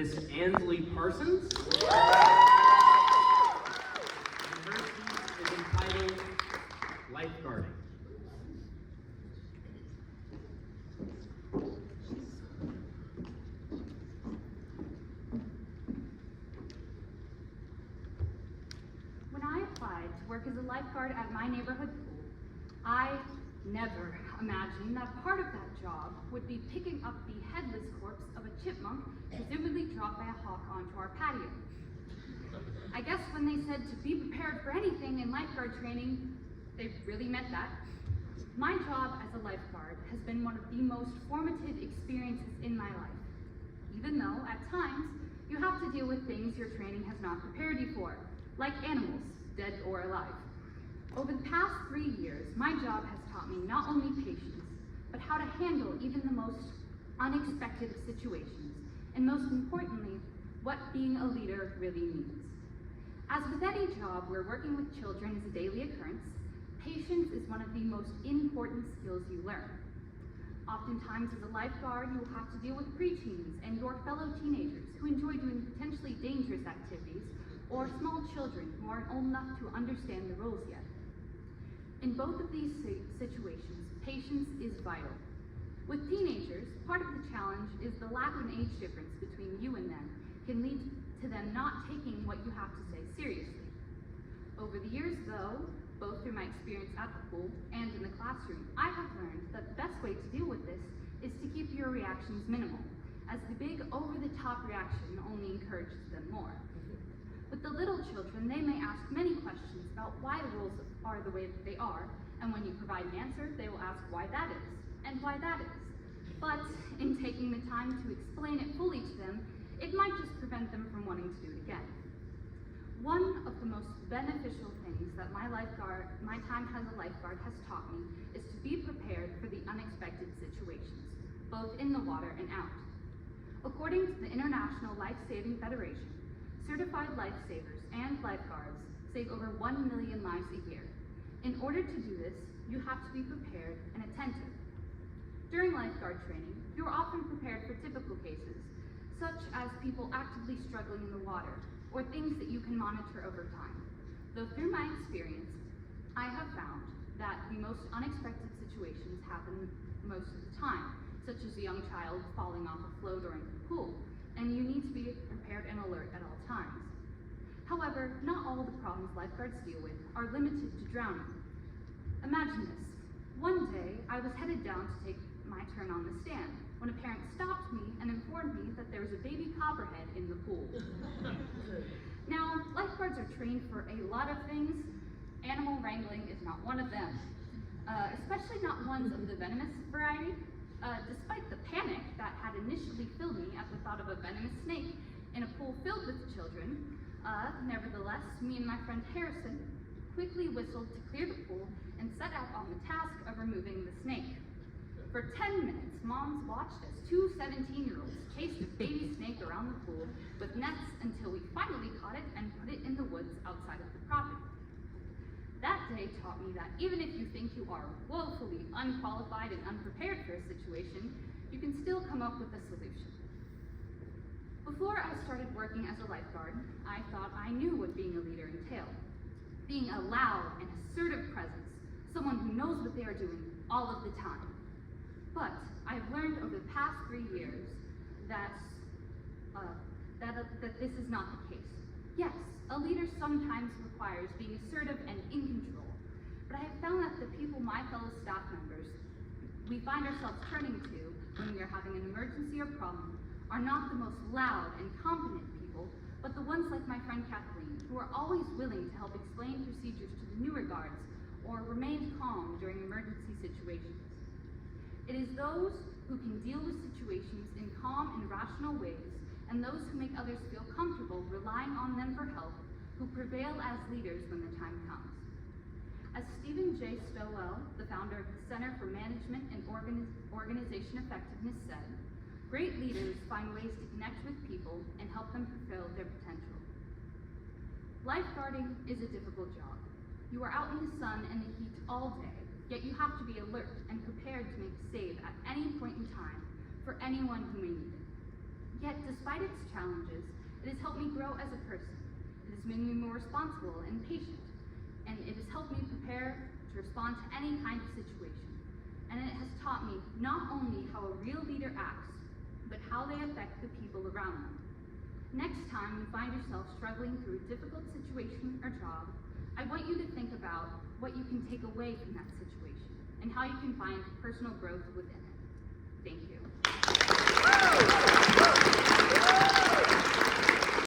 Miss Ansley Parsons. Her piece is entitled Lifeguarding. When I applied to work as a lifeguard at my neighborhood pool, I never imagined that part of that job would be picking up the headless corpse of a chipmunk presumably dropped by a hawk onto our patio. I guess when they said to be prepared for anything in lifeguard training, they really meant that. My job as a lifeguard has been one of the most formative experiences in my life, even though at times you have to deal with things your training has not prepared you for, like animals, dead or alive. Over the past 3 years, my job has taught me not only patience, but how to handle even the most unexpected of situations, and most importantly, what being a leader really means. As with any job where working with children is a daily occurrence, patience is one of the most important skills you learn. Oftentimes as a lifeguard, you will have to deal with preteens and your fellow teenagers who enjoy doing potentially dangerous activities, or small children who aren't old enough to understand the rules yet. In both of these situations, patience is vital. With teenagers, part of the challenge is the lack of an age difference between you and them can lead to them not taking what you have to say seriously. Over the years though, both through my experience at the pool and in the classroom, I have learned that the best way to deal with this is to keep your reactions minimal, as the big over-the-top reaction only encourages them more. With the little children, they may ask many questions about why the rules are the way that they are, and when you provide an answer, they will ask why that is, and why that is. But in taking the time to explain it fully to them, it might just prevent them from wanting to do it again. One of the most beneficial things that my time as a lifeguard has taught me is to be prepared for the unexpected situations, both in the water and out. According to the International Life-Saving Federation, certified lifesavers and lifeguards save over 1 million lives a year. In order to do this, you have to be prepared and attentive. During lifeguard training, you are often prepared for typical cases, such as people actively struggling in the water, or things that you can monitor over time. Though through my experience, I have found that the most unexpected situations happen most of the time, such as a young child falling off a float or into the pool, and you need to be prepared and alert at all times. However, not all the problems lifeguards deal with are limited to drowning. Imagine this. One day, I was headed down to take my turn on the stand when a parent stopped me and informed me that there was a baby copperhead in the pool. Now, lifeguards are trained for a lot of things. Animal wrangling is not one of them, especially not ones of the venomous variety. Despite the panic that had initially filled me at the thought of a venomous snake in a pool filled with children, nevertheless, me and my friend Harrison quickly whistled to clear the pool and set out on the task of removing the snake. For 10 minutes, moms watched as two 17-year-olds chased a baby snake around the pool with nets until we finally caught it and put it in the woods outside of the property. That day taught me that even if you think you are woefully unqualified and unprepared for a situation, you can still come up with a solution. Before I started working as a lifeguard, I thought I knew what being a leader entailed. Being a loud and assertive presence, someone who knows what they are doing all of the time. But I've learned over the past 3 years that this is not the case. Yes, a leader sometimes requires being assertive and in control, but I have found that the people my fellow staff members we find ourselves turning to when we are having an emergency or problem are not the most loud and confident people, but the ones like my friend Kathleen, who are always willing to help explain procedures to the newer guards or remain calm during emergency situations. It is those who can deal with situations in calm and rational ways, and those who make others feel comfortable relying on them for help, who prevail as leaders when the time comes. As Stephen J. Stowell, the founder of the Center for Management and Organization Effectiveness said, "Great leaders find ways to connect with people and help them fulfill their potential." Lifeguarding is a difficult job. You are out in the sun and the heat all day, yet you have to be alert and prepared to make a save at any point in time for anyone who may need it. Yet, despite its challenges, it has helped me grow as a person. It has made me more responsible and patient, and it has helped me prepare to respond to any kind of situation. And it has taught me not only how a real leader acts, but how they affect the people around them. Next time you find yourself struggling through a difficult situation or job, I want you to think about what you can take away from that situation and how you can find personal growth within it. Thank you.